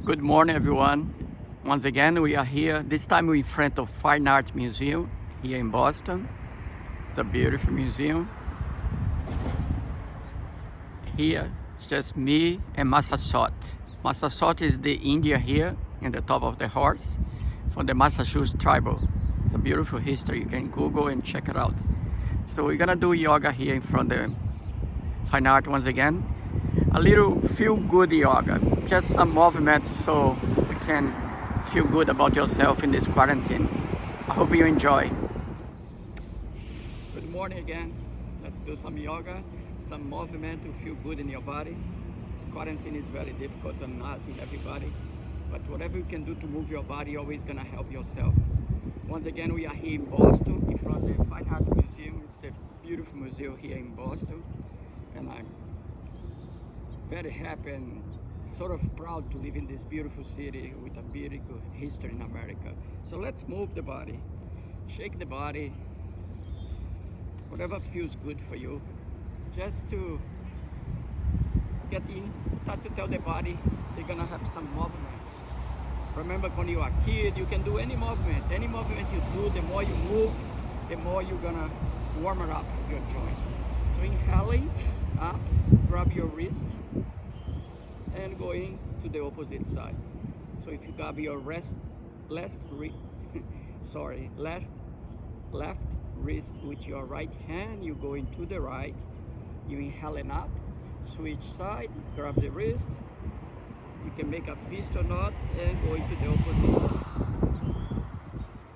Good morning, everyone. Once again, we are here. This time we're in front of Fine Art Museum here in Boston. It's a beautiful museum. Here, it's just me and Massasoit. Massasoit is the Indian here in the top of the horse from the Massachusetts tribal. It's a beautiful history. You can Google and check it out. So we're gonna do yoga here in front of the Fine Art once again. A little feel-good yoga, just some movements so you can feel good about yourself in this quarantine. I hope you enjoy. Good morning again. Let's do some yoga, some movement to feel good in your body. Quarantine is very difficult on us and everybody, but whatever you can do to move your body, you're always gonna help yourself. Once again, we are here in Boston in front of the Fine Art Museum. It's the beautiful museum here in Boston, and I'm very happy and sort of proud to live in this beautiful city with a beautiful history in America. So let's move the body, shake the body, whatever feels good for you, just to get in, start to tell the body they're gonna have some movements. Remember, when you are a kid, you can do any movement you do, the more you move, the more you're gonna warm up your joints. So inhaling up, grab your wrist and going to the opposite side. So if you grab your left wrist with your right hand, you go into the right, you inhaling up, switch side, grab the wrist, you can make a fist or not and go into the opposite side.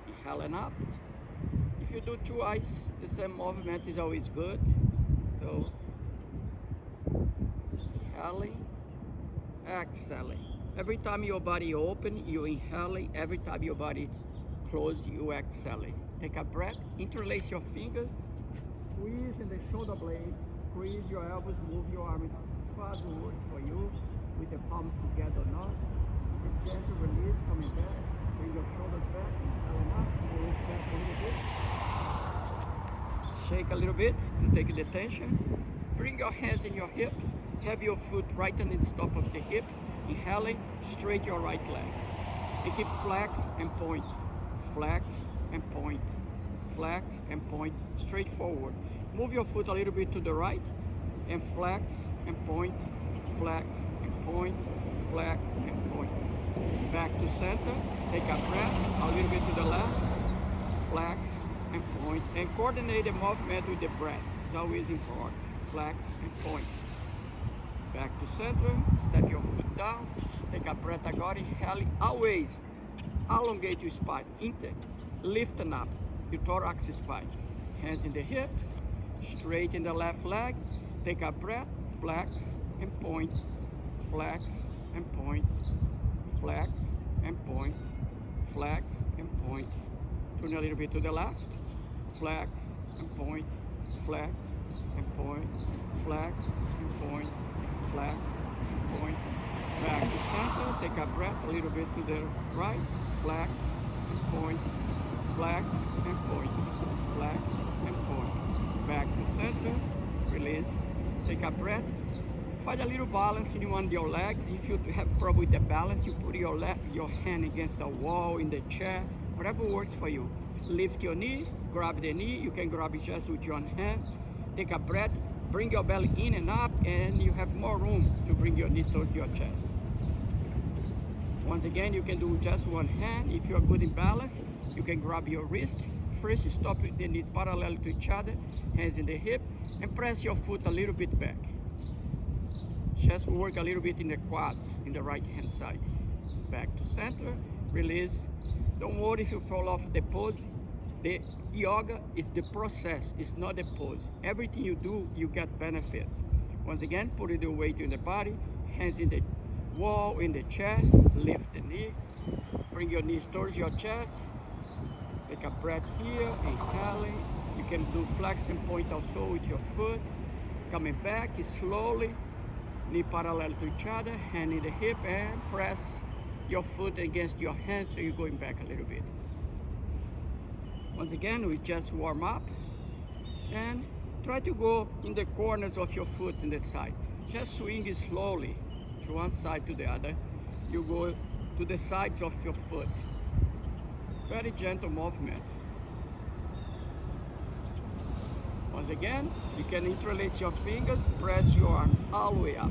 Inhaling up. If you do twice the same movement is always good. So inhaling, exhaling. Every time your body open, you inhaling. Every time your body close, you exhaling. Take a breath, interlace your fingers, squeeze in the shoulder blade, squeeze your elbows, move your arms forward for you with the palms together or not. And gentle release, coming back, bring your shoulders back, inhaling up, move back a little bit. Shake a little bit to take the tension. Bring your hands in your hips. Have your foot right on the top of the hips. Inhaling, straight your right leg. And keep flex and point. Flex and point. Flex and point. Straight forward. Move your foot a little bit to the right. And flex and point. Flex and point. Flex and point. Back to center. Take a breath. A little bit to the left. Flex and point, and coordinate the movement with the breath. It's always important. Flex and point. Back to center, step your foot down, take a breath agora, inhale, always elongate your spine, intake, lifting up your thorax spine. Hands in the hips, straight in the left leg, take a breath, flex and point, flex and point, flex and point, flex and point. Turn a little bit to the left, flex and point, flex and point, flex and point, flex and point. Back to center, take a breath a little bit to the right, flex and point, flex and point, flex and point. Back to center, release, take a breath. Find a little balance in one of your legs. If you have trouble with the balance, you put your hand against the wall, in the chair, whatever works for you. Lift your knee, grab the knee. You can grab it just with your hand. Take a breath, bring your belly in and up, and you have more room to bring your knee towards your chest. Once again, you can do just one hand. If you are good in balance, you can grab your wrist. First, stop with the knees parallel to each other, hands in the hip, and press your foot a little bit back. Just work a little bit in the quads, in the right hand side. Back to center, release. Don't worry if you fall off the pose. The yoga is the process, it's not the pose. Everything you do, you get benefit. Once again, put the weight in the body, hands in the wall, in the chair, lift the knee, bring your knees towards your chest. Take a breath here, inhaling. You can do flex and point also with your foot. Coming back slowly, knee parallel to each other, hand in the hip, and press your foot against your hand so you're going back a little bit. Once again, we just warm up and try to go in the corners of your foot in the side. Just swing slowly to one side to the other. you go to the sides of your foot. Very gentle movement. Once again, you can interlace your fingers, press your arms all the way up.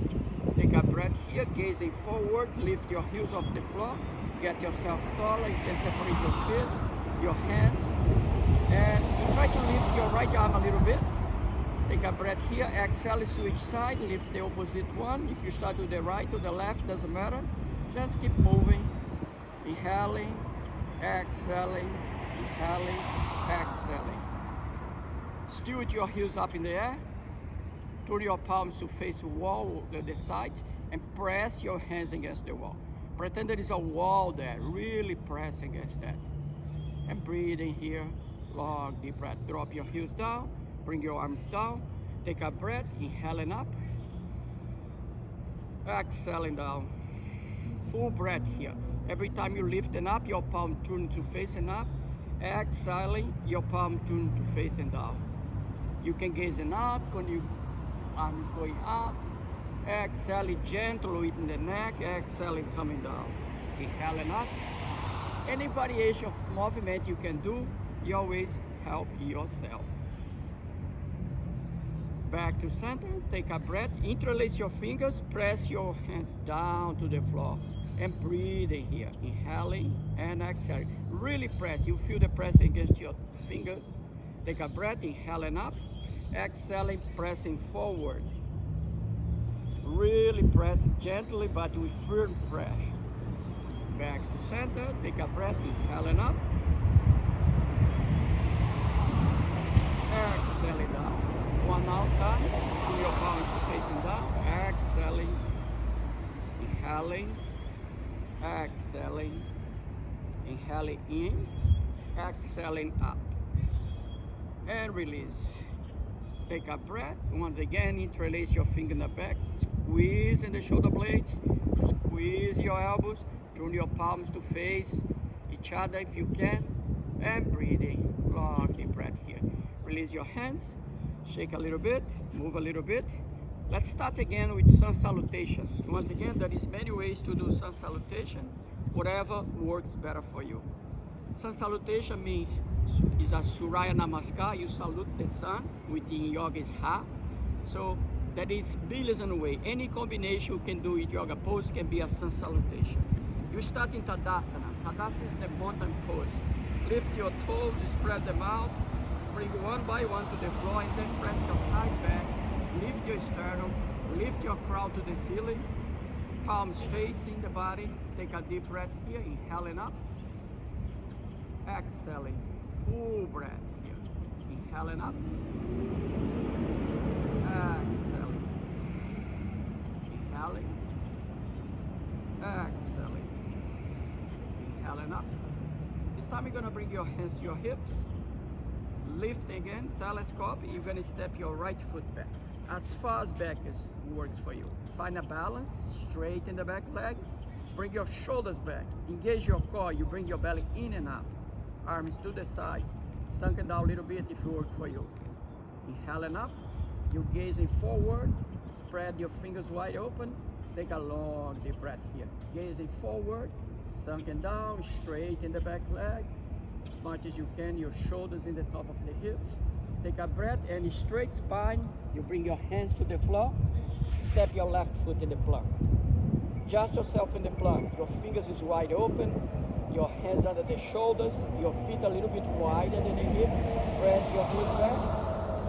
Take a breath here, gazing forward, lift your heels off the floor, get yourself taller, you can separate your feet, your hands, and try to lift your right arm a little bit. Take a breath here, exhale, switch side, lift the opposite one. If you start to the right or the left, doesn't matter. Just keep moving, inhaling, exhaling, inhaling, exhaling. Still with your heels up in the air. Turn your palms to face the wall, the sides, and press your hands against the wall. Pretend there is a wall there, really press against that. And breathe in here, long deep breath. Drop your heels down, bring your arms down, take a breath, inhaling up, exhaling down. Full breath here. Every time you lifting up, your palm turn to facing up, exhaling, your palm turn to facing down. You can gazing up, when your arms going up, exhaling gently in the neck, exhaling coming down. Inhaling up. Any variation of movement you can do, you always help yourself. Back to center, take a breath, interlace your fingers, press your hands down to the floor, and breathe in here, inhaling and exhaling. Really press, you feel the pressing against your fingers. Take a breath, inhaling up, exhaling, pressing forward. Really press gently but with firm pressure. Back to center, take a breath, inhaling up, exhaling down. One more time, pull your palms to facing down, exhaling, inhaling, exhaling, inhaling in, exhaling up, and release. Take a breath. Once again, interlace your finger in the back, squeeze in the shoulder blades, squeeze your elbows, turn your palms to face each other if you can, and breathing. Long deep breath here. Release your hands, shake a little bit, move a little bit. Let's start again with sun salutation. Once again, there is many ways to do sun salutation, whatever works better for you. Sun salutation means is a Surya Namaskar. You salute the sun, within yoga is Ha. So that is billions of ways. Any combination you can do with yoga pose can be a sun salutation. You start in Tadasana. Tadasana is the mountain pose. Lift your toes, spread them out, bring one by one to the floor, and then press your thighs back, lift your sternum, lift your crown to the ceiling, palms facing the body. Take a deep breath here, inhaling up, exhaling, full breath here, inhaling up, exhaling, inhaling, exhaling, inhaling up. This time you're going to bring your hands to your hips, lift again, telescope. You're going to step your right foot back, as far as back as works for you. Find a balance, straighten the back leg, bring your shoulders back, engage your core, you bring your belly in and up, arms to the side, sunken down a little bit if it works for you. Inhaling up, you're gazing forward, spread your fingers wide open, take a long deep breath here. Gazing forward, sunken down, straighten the back leg, as much as you can, your shoulders in the top of the hips. Take a breath and straight spine, you bring your hands to the floor, step your left foot in the plank. Adjust yourself in the plank, your fingers is wide open, your hands under the shoulders, your feet a little bit wider than the hip, press your heels back,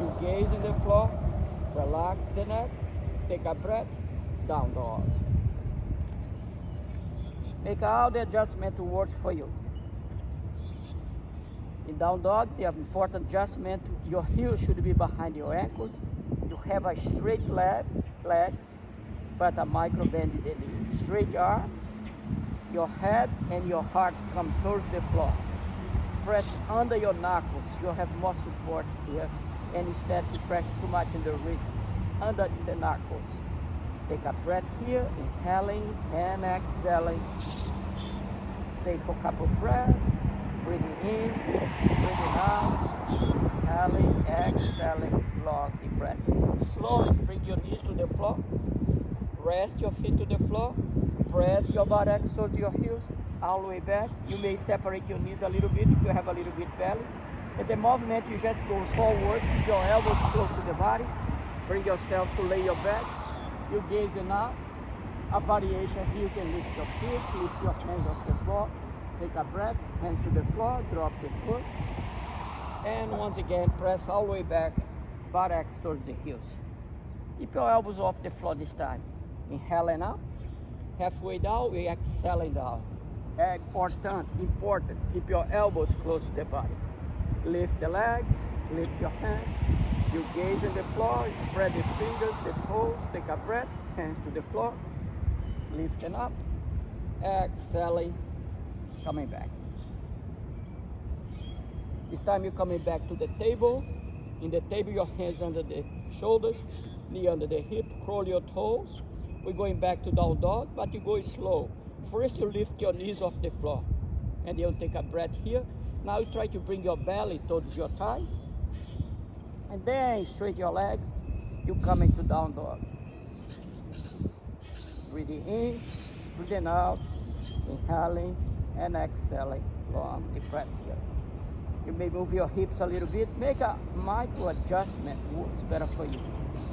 you gaze in the floor, relax the neck, take a breath, down dog. Make all the adjustment to work for you. In down dog, the important adjustment, your heels should be behind your ankles. You have a straight legs, but a micro bend in the knee. Straight arms, your head and your heart come towards the floor. Press under your knuckles, you'll have more support here. And instead to press too much in the wrists, under the knuckles. Take a breath here, inhaling and exhaling. Stay for a couple breaths. Breathing in, breathing out, inhaling, exhaling, long deep breath. Slowly bring your knees to the floor, Rest your feet to the floor. Press your buttocks towards your heels, all the way back. You may separate your knees a little bit if you have a little bit belly. At the movement, you just go forward, keep your elbows close to the body. Bring yourself to lay your back. You gazing up. A variation here, you can lift your feet, lift your hands off the floor. Take a breath, hands to the floor, drop the foot. And once again, press all the way back, buttocks towards the heels. Keep your elbows off the floor this time. Inhaling up. Halfway down, we exhaling down. Important, keep your elbows close to the body. Lift the legs, lift your hands. You gaze in the floor, spread the fingers, the toes, take a breath, hands to the floor. Lifting up, exhaling, coming back. This time you're coming back to the table. In the table, your hands under the shoulders, knee under the hip, curl your toes. We're going back to down dog, but you go slow. First you lift your knees off the floor, and you'll take a breath here. Now you try to bring your belly towards your thighs, and then straight your legs. You come into down dog. Breathing in, breathing out, inhaling and exhaling. Long deep breaths here. You may move your hips a little bit. Make a micro adjustment. Works better for you.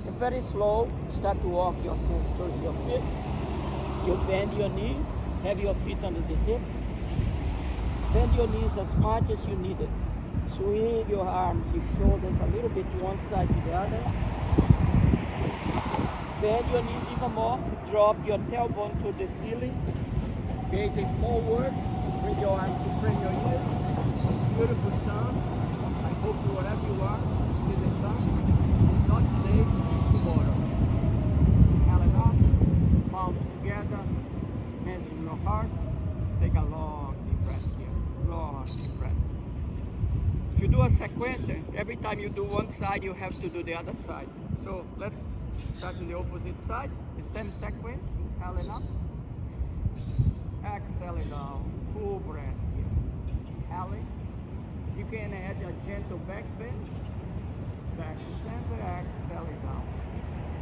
And very slow. Start to walk your hands towards your feet. You bend your knees. Have your feet under the hip. Bend your knees as much as you need it. Swing your arms, your shoulders a little bit to one side to the other. Bend your knees even more. Drop your tailbone to the ceiling. Gazing forward. Bring your arms to frame your ears. Beautiful sun. I hope you, wherever you are, see the sun. It's not today, tomorrow. Inhale up. Palms together. Hands in your heart. Take a long deep breath here. Long deep breath. If you do a sequence, every time you do one side, you have to do the other side. So let's start on the opposite side. The same sequence. Inhaling up. Exhaling down. Full breath here. Inhaling. You can add a gentle back bend. Back to center. Exhaling down.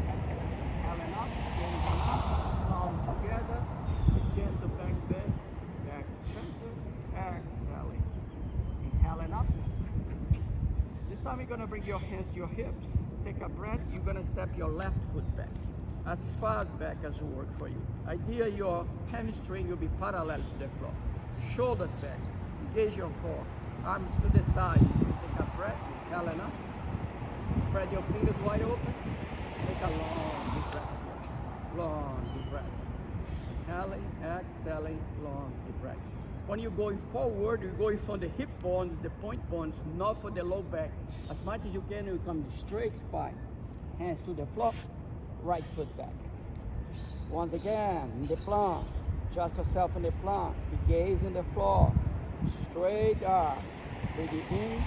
Inhaling up. Gazing up. Palms together. Gentle back bend. Back to center. Exhaling. Inhaling up. This time you're going to bring your hands to your hips. Take a breath. You're going to step your left foot back. As far back as will work for you. Idea your hamstring will be parallel to the floor. Shoulders back. Engage your core. Arms to the side. Take a breath. Inhaling up. Spread your fingers wide open. Take a long deep breath. Long deep breath. Inhaling, exhaling, long deep breath. When you're going forward, you're going from the hip bones, the point bones, not for the low back. As much as you can, you come straight spine. Hands to the floor. Right foot back. Once again, in the plank. Adjust yourself in the plank. Gaze in the floor. Straight arms. Breathing in,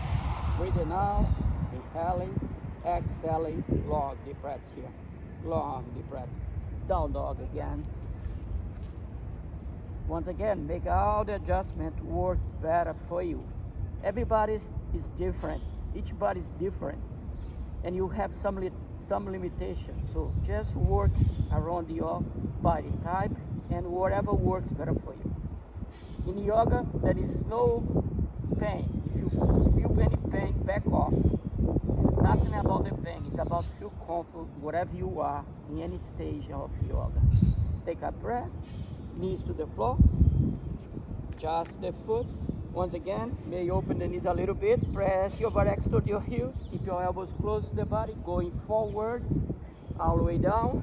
breathing out. Inhaling, exhaling. Long deep breaths here. Long deep breaths. Down dog again. Once again, make all the adjustment work better for you. Everybody is different. Each body is different. And you have some limitations. So just work around your body type and whatever works better for you. In yoga, there is no pain. If you feel any pain, back off. It's nothing about the pain. It's about feel comfort wherever you are in any stage of yoga. Take a breath. Knees to the floor. Just the foot. Once again, may open the knees a little bit. Press your buttocks toward your heels. Keep your elbows close to the body. Going forward, all the way down.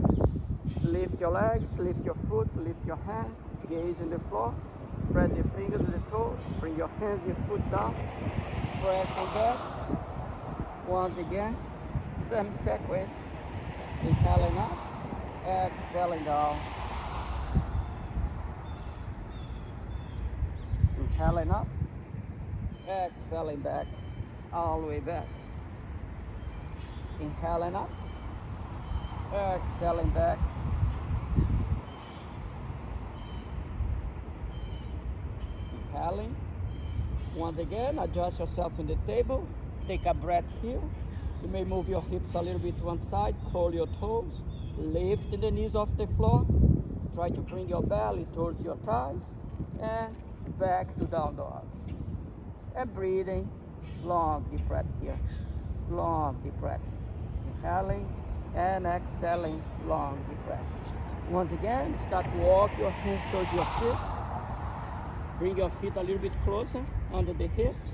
Lift your legs, lift your foot, lift your hands. Gaze in the floor. Spread the fingers and the toes. Bring your hands and foot down. Press on back. Once again, same sequence. Inhaling up, exhaling down. Inhaling up, exhaling back, all the way back. Inhaling up, exhaling back. Inhaling. Once again, adjust yourself in the table. Take a breath here. You may move your hips a little bit to one side, curl your toes. Lift the knees off the floor. Try to bring your belly towards your thighs and back to down dog. And breathing, long deep breath here. Long deep breath. Inhaling and exhaling, long deep breath. Once again, start to walk your hands towards your feet. Bring your feet a little bit closer under the hips.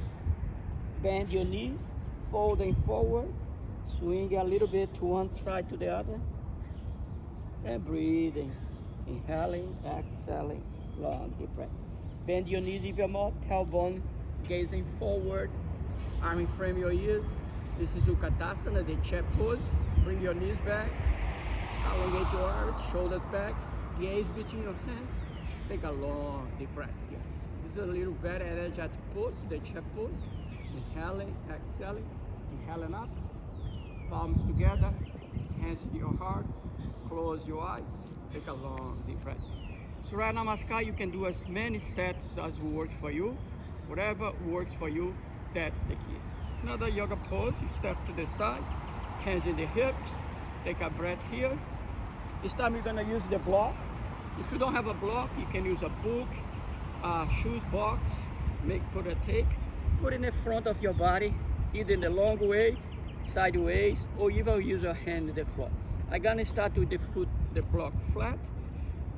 Bend your knees, folding forward. Swing a little bit to one side to the other. And breathing. Inhaling, exhaling, long deep breath. Bend your knees even more, tailbone gazing forward, arm in frame your ears. This is Utkatasana, the chair pose. Bring your knees back, elongate your arms, shoulders back, gaze between your hands. Take a long deep breath here. This is a little very energetic pose, the chair pose. Inhaling, exhaling, inhaling up, palms together, hands to your heart, close your eyes, take a long deep breath. Surya Namaskar, you can do as many sets as works for you. Whatever works for you, that's the key. Another yoga pose, you step to the side, hands in the hips, take a breath here. This time you're gonna use the block. If you don't have a block, you can use a book, a shoes box, put a tape, put it in the front of your body, either in the long way, sideways, or even use your hand in the floor. I'm gonna start with the foot, the block flat,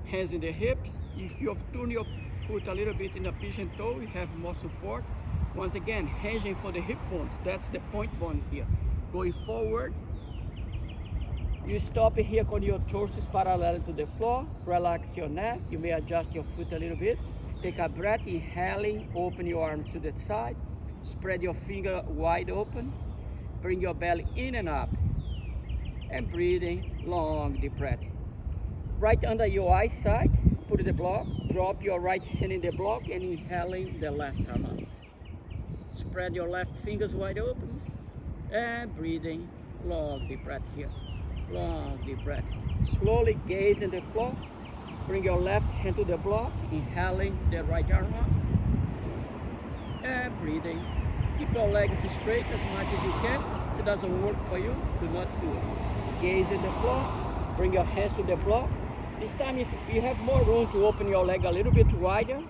hands in the hips. If you turn your foot a little bit in the pigeon toe, you have more support. Once again, hinging for the hip bones. That's the point bone here. Going forward, you stop here when your torso is parallel to the floor. Relax your neck. You may adjust your foot a little bit. Take a breath, inhaling, open your arms to the side. Spread your finger wide open. Bring your belly in and up. And breathing, long deep breath. Right under your eyesight, put the block. Drop your right hand in the block and inhaling the left arm up. Spread your left fingers wide open and breathing, long deep breath here. Long deep breath. Slowly gaze in the floor. Bring your left hand to the block, inhaling the right arm up and breathing. Keep your legs straight as much as you can. If it doesn't work for you, do not do it. Gaze in the floor. Bring your hands to the block. This time, if you have more room to open your leg a little bit wider,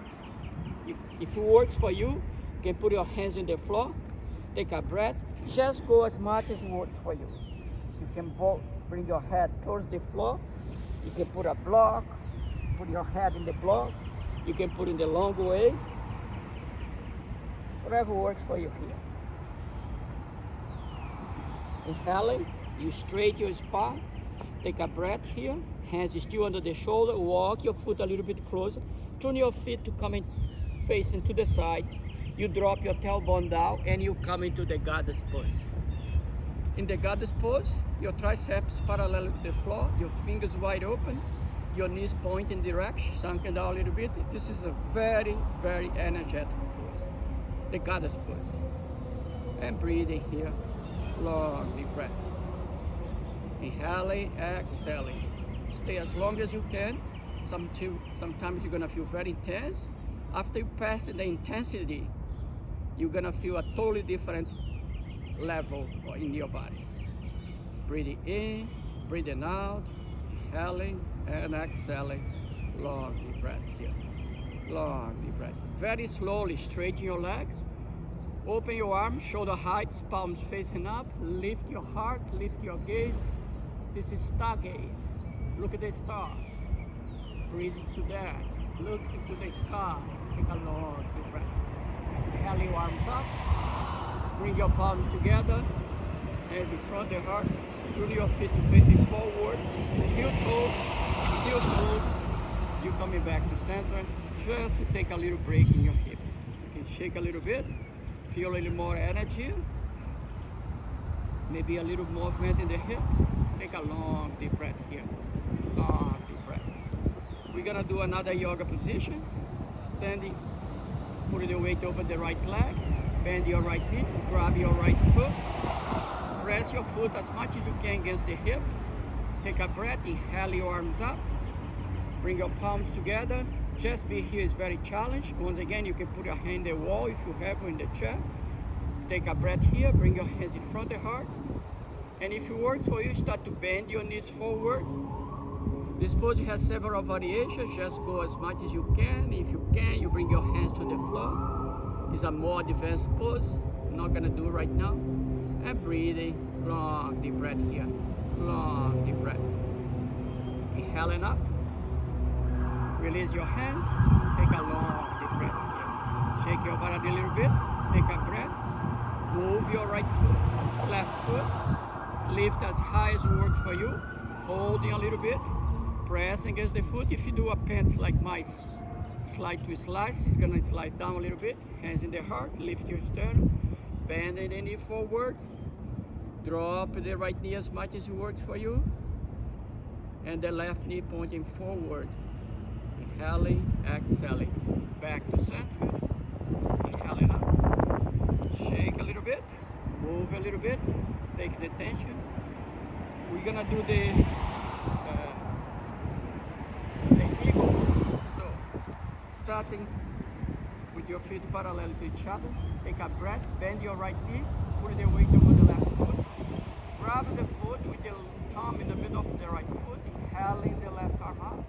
if it works for you, you can put your hands in the floor, take a breath, just go as much as works for you. You can bring your head towards the floor, you can put a block, put your head in the block, you can put in the long way, whatever works for you here. Inhaling, you straighten your spine, take a breath here. Hands still under the shoulder, walk your foot a little bit closer. Turn your feet to come in, facing to the sides. You drop your tailbone down and you come into the goddess pose. In the goddess pose, your triceps parallel to the floor, your fingers wide open, your knees point in direction, sunken down a little bit. This is a very, very energetic pose. The goddess pose. And breathing here, long deep breath. Inhaling, exhaling. Stay as long as you can. Sometimes you're gonna feel very intense. After you pass the intensity, you're gonna feel a totally different level in your body. Breathing in, breathing out, inhaling and exhaling. Long deep breaths here. Long deep breath. Very slowly straighten your legs. Open your arms, shoulder height, palms facing up. Lift your heart, lift your gaze. This is stargaze. Look at the stars. Breathe into that. Look into the sky. Take a long deep breath. Inhale your arms up. Bring your palms together. Hands in front of the heart. Turn your feet to facing forward. Heel toes. Heel toes. You're coming back to center. Just to take a little break in your hips. You can shake a little bit. Feel a little more energy. Maybe a little movement in the hips. Take a long deep breath here. Long deep breath. We're gonna do another yoga position. Standing, put the weight over the right leg. Bend your right knee, grab your right foot. Press your foot as much as you can against the hip. Take a breath, inhale your arms up. Bring your palms together. Just be here is very challenging. Once again, you can put your hand in the wall if you have in the chair. Take a breath here, bring your hands in front of the heart. And if it works for you, start to bend your knees forward. This pose has several variations. Just go as much as you can. If you can, you bring your hands to the floor. It's a more advanced pose. I'm not gonna do it right now. And breathing, long deep breath here. Long deep breath. Inhaling up. Release your hands. Take a long deep breath here. Shake your body a little bit. Take a breath. Move your right foot, left foot. Lift as high as works for you. Holding a little bit. Press against the foot. If you do a pants like my slide to slice, it's gonna slide down a little bit. Hands in the heart. Lift your sternum. Bend the knee forward. Drop the right knee as much as it works for you. And the left knee pointing forward. Inhaling, exhaling. Back to center. Inhaling up. Shake a little bit. Move a little bit. Take the tension. We're gonna do the eagle pose. So, starting with your feet parallel to each other. Take a breath. Bend your right knee. Put the weight over the left foot. Grab the foot with the thumb in the middle of the right foot. Inhaling the left arm up.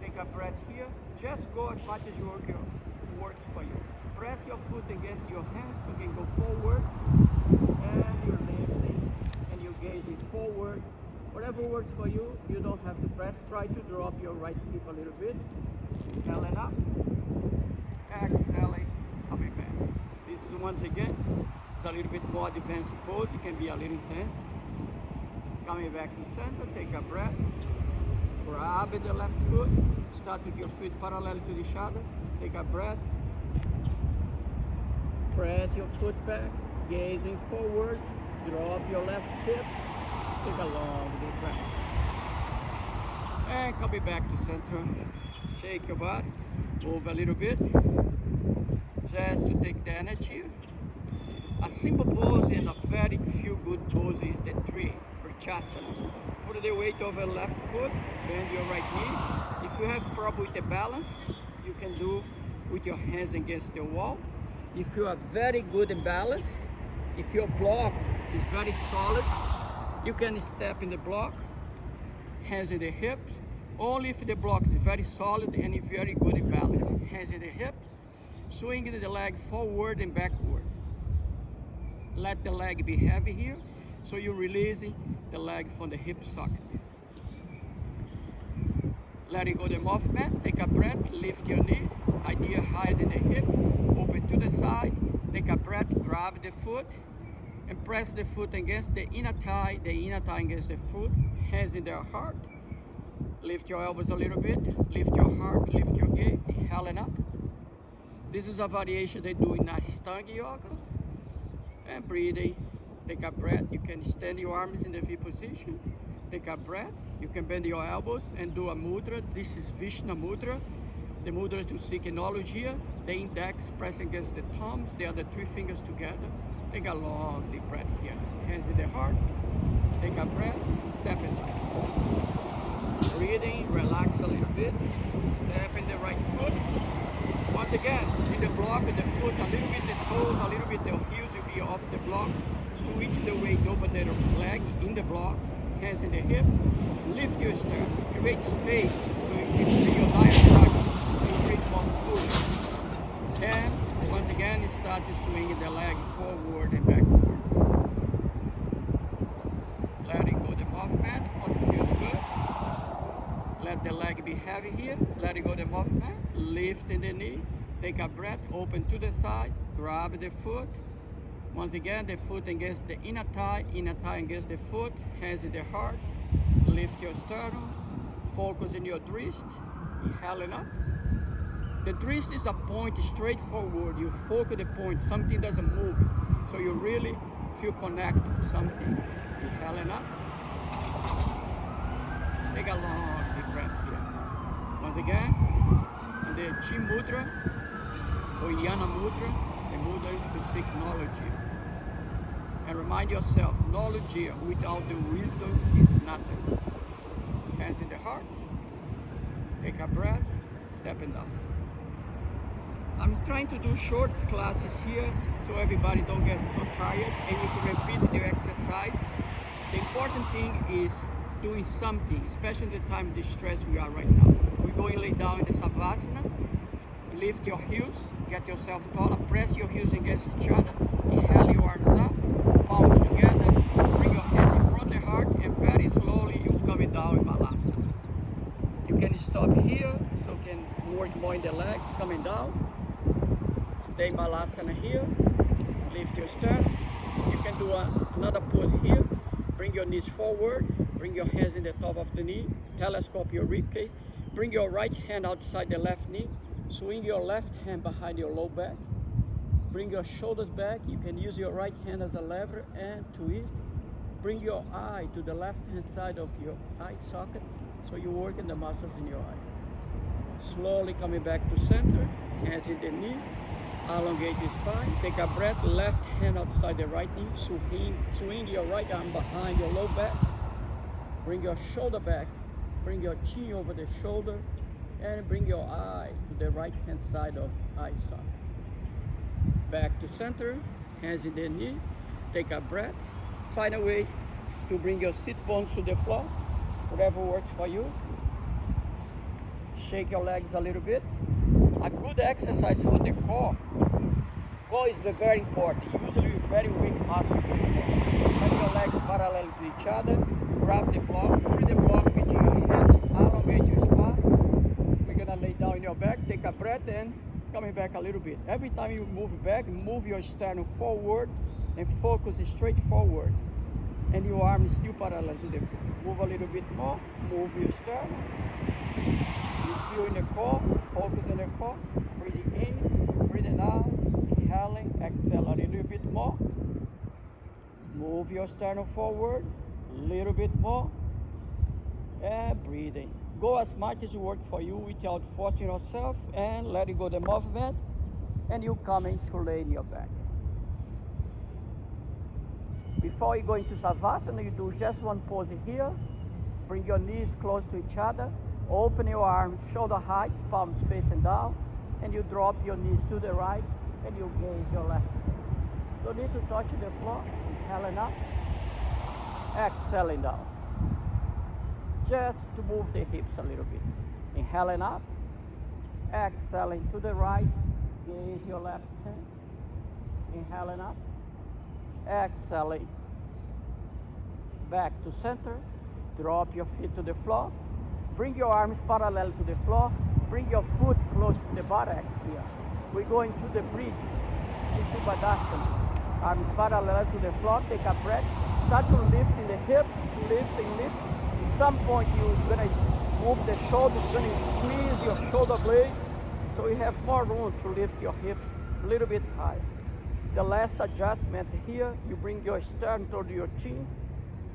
Take a breath here. Just go as much as works for you. Press your foot against your hands. You can go forward. And you're lifting. And you're gazing forward. Whatever works for you. You don't have to press. Try to drop your right hip a little bit. Inhaling up. Exhaling. Coming back. This is once again. It's a little bit more advanced pose. It can be a little intense. Coming back to center. Take a breath. Grab the left foot. Start with your feet parallel to each other. Take a breath. Press your foot back. Gazing forward. Drop your left hip. Take a long deep breath. And coming back to center. Shake your body. Move a little bit. Just to take the energy. A simple pose and a very few good poses is the three. Vrachasana. Put the weight over left foot, bend your right knee. If you have problem with the balance, you can do with your hands against the wall. If you are very good in balance, if your block is very solid, you can step in the block, hands in the hips. Only if the block is very solid and very good in balance. Hands in the hips, swinging the leg forward and backward. Let the leg be heavy here, so you're releasing the leg from the hip socket. Letting go the movement, take a breath, lift your knee, idea higher than the hip, open to the side, take a breath, grab the foot, and press the foot against the inner thigh against the foot, hands in their heart. Lift your elbows a little bit, lift your heart, lift your gaze, inhaling up. This is a variation they do in Ashtanga Yoga. And breathing, take a breath. You can stand your arms in the V position. Take a breath. You can bend your elbows and do a mudra. This is Vishnu mudra. The mudra to seek knowledge here. The index press against the thumbs. The other three fingers together. Take a long deep breath here. Hands in the heart. Take a breath. Step it up. Breathing. Relax a little bit. Step in the right foot. Once again, in the block, the foot, a little bit the toes, a little bit the heels will be off the block. Switch the weight over the leg in the block, hands in the hip. Lift your sternum, create space so you can feel your diaphragm, so you create more fluid. And once again, start to swing the leg forward and backward. Letting go the movement, it feels good. Let the leg be heavy here, letting go the movement. Lifting the knee, take a breath, open to the side, grab the foot. Once again, the foot against the inner thigh against the foot, hands in the heart. Lift your sternum, focus in your wrist, inhaling up. The wrist is a point straight forward. You focus the point, something doesn't move. So you really feel connected to something. Inhaling up. Take a long deep breath here. Once again, the Chi Mudra or Yana Mudra, the mudra to seek knowledge. And remind yourself, knowledge without the wisdom is nothing. Hands in the heart, take a breath, stepping down. I'm trying to do short classes here so everybody don't get so tired and you can repeat the exercises The important thing is doing something, especially the time of the stress we are right now. We're going to lay down in the Savasana, lift your heels, get yourself taller, press your heels against each other, inhale your arms up, palms together, bring your hands in front of the heart, and very slowly you're coming down in Malasana. You can stop here, so you can work more in the legs, coming down. Stay Malasana here, lift your sternum. You can do another pose here. Bring your knees forward, bring your hands in the top of the knee, telescope your ribcage, bring your right hand outside the left knee, swing your left hand behind your low back, bring your shoulders back. You can use your right hand as a lever and twist. Bring your eye to the left hand side of your eye socket, so you work in the muscles in your eye. Slowly coming back to center, hands in the knee, elongate your spine, take a breath, left hand outside the right knee, swing your right arm behind your low back, bring your shoulder back, bring your chin over the shoulder, and bring your eye to the right hand side of eye socket. Back to center, hands in the knee, take a breath, find a way to bring your sit bones to the floor, whatever works for you. Shake your legs a little bit. A good exercise for the core. Core is very important. Usually very weak muscles in the core. Have your legs parallel to each other. Grab the block. Put the block between your hands. Elongate your spine. We're gonna lay down in your back. Take a breath and coming back a little bit. Every time you move back, move your sternum forward and focus straight forward. And your arm is still parallel to the floor. Move a little bit more. Move your sternum. You feel in the core, focus on the core, breathing in, breathing out, inhaling, exhale a little bit more. Move your sternum forward, a little bit more, and breathing. Go as much as works for you without forcing yourself, and letting go the movement, and you coming to lay in your back. Before you go into Savasana, you do just one pose here. Bring your knees close to each other. Open your arms, shoulder height, palms facing down, and you drop your knees to the right, and you gaze your left. Don't need to touch the floor. Inhaling up, exhaling down. Just to move the hips a little bit. Inhaling up, exhaling to the right, gaze your left hand. Inhaling up, exhaling. Back to center, drop your feet to the floor. Bring your arms parallel to the floor. Bring your foot close to the buttocks here. We're going to the bridge, Situpadasana. Arms parallel to the floor, take a breath. Start to lift in the hips, lift and lift. At some point you're gonna move the shoulders, you're gonna squeeze your shoulder blades, so you have more room to lift your hips a little bit higher. The last adjustment here, you bring your sternum toward your chin.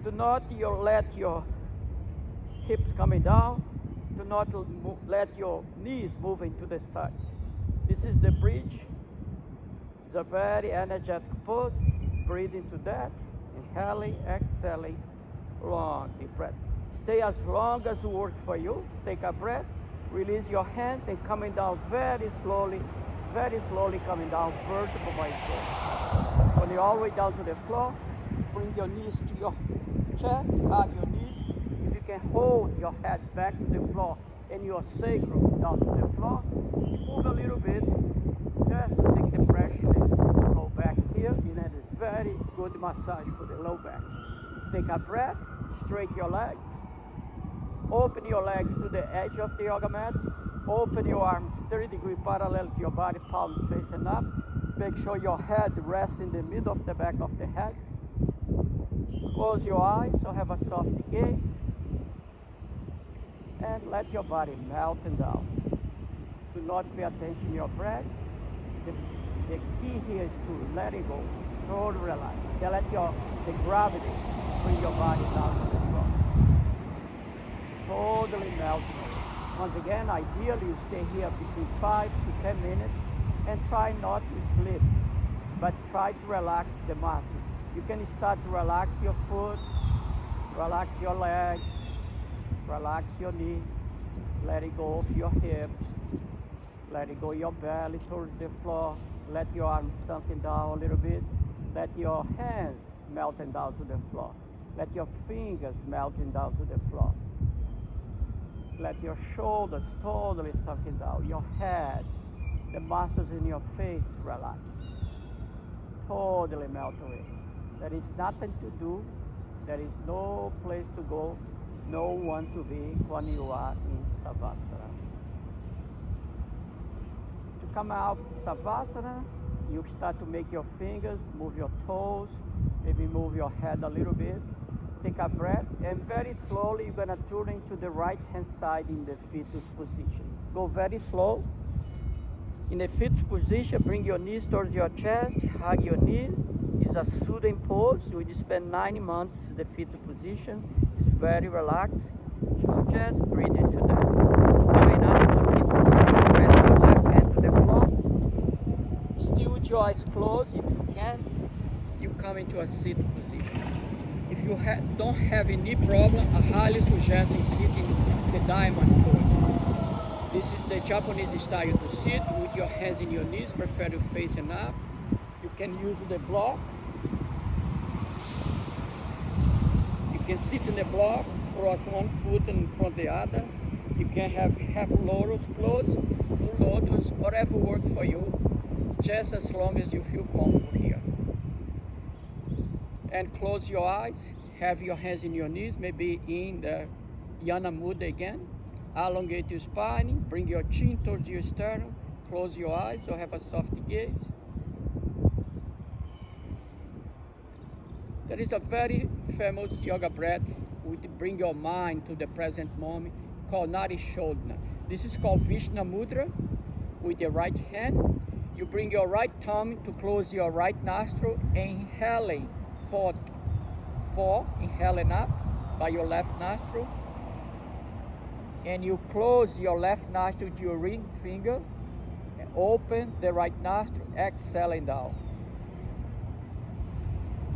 Do not let your hips coming down. Do not let your knees moving to the side. This is the bridge. It's a very energetic pose. Breathe into that. Inhaling, exhaling, long deep breath. Stay as long as it works for you. Take a breath. Release your hands and coming down very slowly coming down, vertical by foot. When you're all the way down to the floor, bring your knees to your chest, hug your knees. If you can hold your head back to the floor and your sacrum down to the floor, move a little bit just to take the pressure in the low back here. And that is very good massage for the low back. Take a breath, straighten your legs, open your legs to the edge of the yoga mat, open your arms 30 degrees parallel to your body, palms facing up. Make sure your head rests in the middle of the back of the head. Close your eyes, so have a soft gaze. And let your body melting down. Do not pay attention to your breath. The key here is to let it go. Totally relax. Then let the gravity bring your body down to the floor. Totally melting. Once again, ideally you stay here between 5 to 10 minutes and try not to sleep, but try to relax the muscle. You can start to relax your foot, relax your legs, relax your knee, let it go of your hips, let it go your belly towards the floor, let your arms sunken down a little bit, let your hands melting down to the floor. Let your fingers melting down to the floor. Let your shoulders totally sunken down. Your head, the muscles in your face relax. Totally melt away. There is nothing to do. There is no place to go. No one to be when you are in Savasana. To come out Savasana, you start to make your fingers, move your toes, maybe move your head a little bit. Take a breath, and very slowly you're gonna turn into the right hand side in the fetus position. Go very slow. In the fetus position, bring your knees towards your chest, hug your knee. It's a soothing pose. You will spend 9 months in the fetal position. It's very relaxed. So just breathe into that. Coming up to sit position, press your left hand to the floor. Still with your eyes closed if you can. You come into a sit position. If you don't have any problem, I highly suggest sitting the diamond pose. This is the Japanese style to sit with your hands in your knees, prefer to facing up. You can use the block. You can sit in the block, cross one foot in front of the other. You can have half lotus pose, full lotus, whatever works for you, just as long as you feel comfortable here. And close your eyes, have your hands in your knees, maybe in the Yana Mudra again. Elongate your spine, bring your chin towards your sternum, close your eyes, so have a soft gaze. There is a very famous yoga breath which bring your mind to the present moment called Nadi Shodhana. This is called Vishnu Mudra with the right hand. You bring your right thumb to close your right nostril, inhaling four, inhaling up by your left nostril. And you close your left nostril with your ring finger and open the right nostril, exhaling down.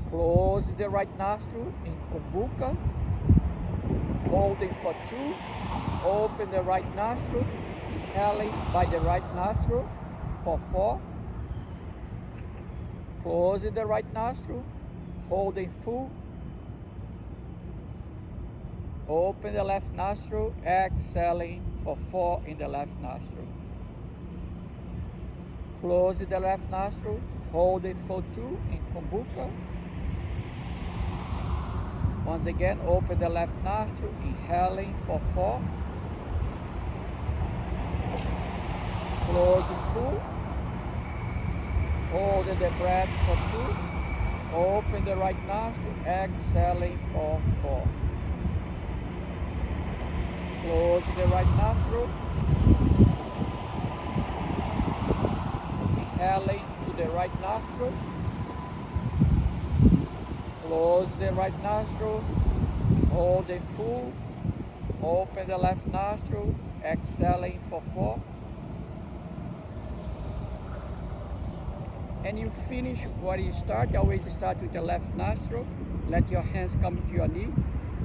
Close the right nostril in Kumbuka, holding for 2, open the right nostril, inhaling by the right nostril for 4, close the right nostril, holding full, open the left nostril, exhaling for 4 in the left nostril. Close the left nostril, holding for 2 in Kumbuka. Once again, open the left nostril, inhaling for 4. Close it full. Holding the breath for 2. Open the right nostril, exhaling for 4. Close the right nostril. Inhaling to the right nostril. Close the right nostril. Hold it full. Open the left nostril. Exhaling for 4. And you finish what you start. Always start with the left nostril. Let your hands come to your knee.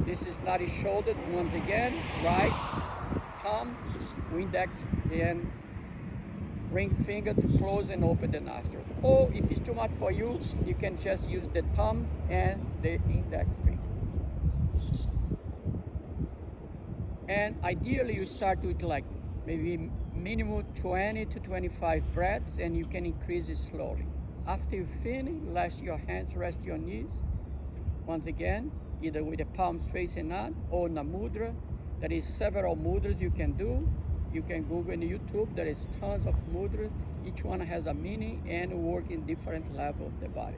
This is Nadi shoulder. Once again, right thumb, index, and ring finger to close and open the nostril. Or if it's too much for you, you can just use the thumb and the index finger. And ideally, you start with like maybe minimum 20 to 25 breaths, and you can increase it slowly. After you finish, let your hands rest your knees. Once again, either with the palms facing up or Namudra. There is several mudras you can do. You can Google on YouTube. There is tons of mudras. Each one has a meaning and work in different levels of the body.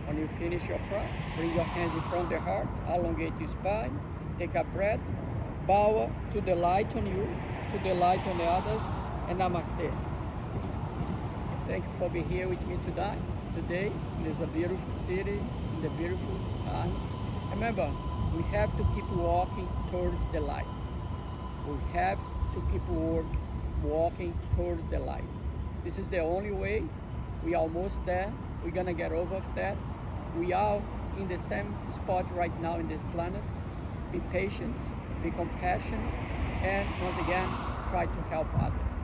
When you finish your practice, bring your hands in front of the heart, elongate your spine, take a breath, bow to the light on you, to the light on the others, and Namaste. Thank you for being here with me today. There's a beautiful city, in the beautiful time. Remember, we have to keep walking towards the light. We have to keep walking towards the light. This is the only way. We are almost there. We're gonna get over that. We are in the same spot right now in this planet. Be patient, be compassionate, and once again, try to help others.